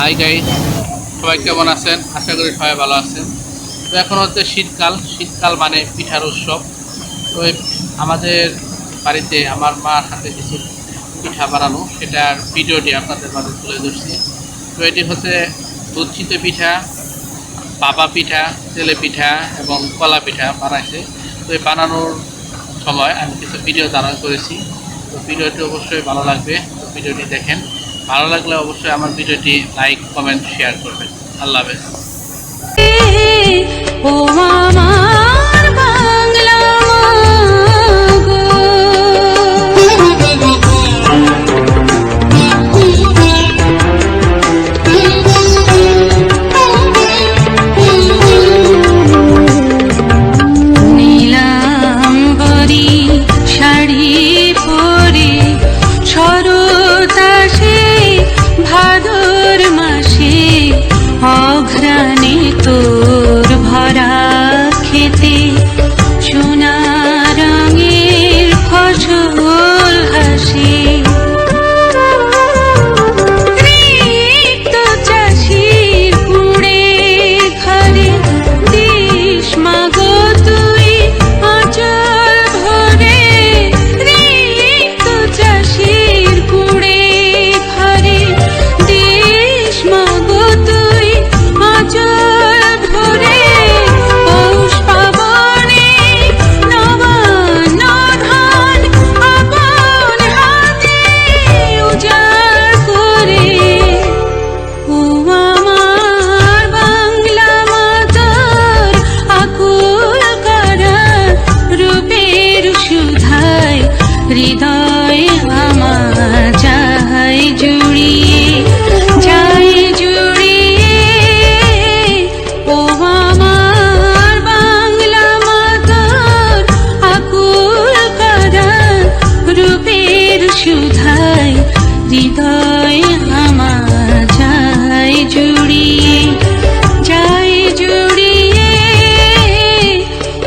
Hi guys, সবাই কেমন আছেন? আশা করি সবাই ভালো আছেন। তো এখন হচ্ছে শীতকাল মানে পিঠার উৎসব। তো আমাদের বাড়িতে আমার মার হাতে কিছু পিঠা বানানো, সেটার ভিডিওটি আপনাদের মাঝে তুলে ধরছি। তো এটি হচ্ছে দুধচিত পিঠা, বাবা পিঠা, তেলে পিঠা এবং কলা পিঠা বানাইছে। তো এই বানানোর সময় আমি কিছু ভিডিও ধারণ করেছি। তো ভিডিওটি অবশ্যই ভালো লাগবে। তো ভিডিওটি দেখেন, ভালো লাগলে অবশ্যই আমার ভিডিওটি লাইক, কমেন্ট, শেয়ার করবেন। আল্লাহ হাফেজ। অঘ্রাণে তোর ভরা খেতে সোনা রঙের ফসল হাসে, রিক্ত চাষির কুড়ে ঘরে দিস মাগো তুই আঁচল ভরে। রিক্ত চাষির কুড়ে ঘরে দিস মাগো তুই আঁচল ভরে। পৌষ পাবনে নবান্ন ধান আপন হাতে উজাড় করে। ও আমার বাংলা মাতার আকুল করা রূপের সুধায় হৃদয় আমার যায় জুড়িয়ে, যায় জুড়িয়ে। ও আমার বাংলা মাতার আকুল করা রূপের সুধায় হৃদয় আমার যায় জুড়িয়ে, যায় জুড়িয়ে।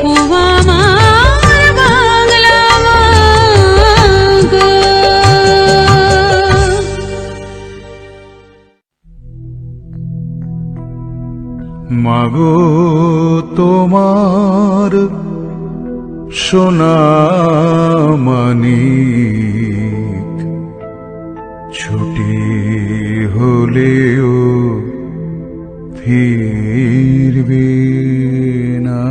ও আমার বাংলা মাগো। মাগো তোমার সোনা মানিক ছুটি হলেও ফিরবে না।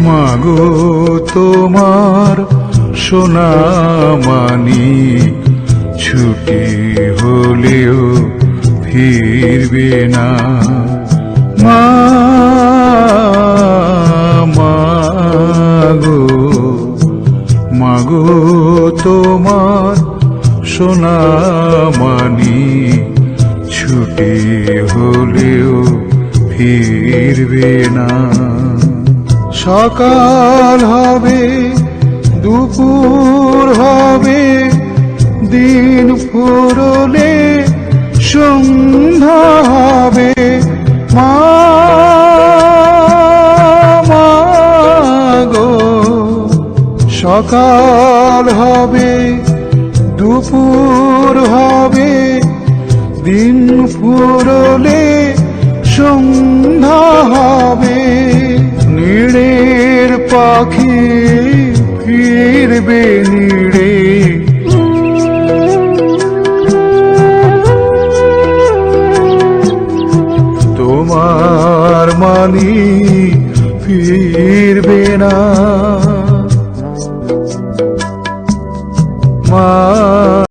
মাগো তোমার সোনা মানিক ছুটি হলেও ফিরবে না। মাগো মাগো তোমার সোনা মানিক ছুটি হলেও ফিরবে না। সকাল হবে, দুপুর হবে, দিন ফুরলে সন্ধ্যা হবে। মাগো সকাল হবে, দুপুর হবে, দিন ফুরলে সন্ধ্যা হবে। নীড়ের পাখি ফিরবে নীড়ে, তোমার মানি ফিরবে না।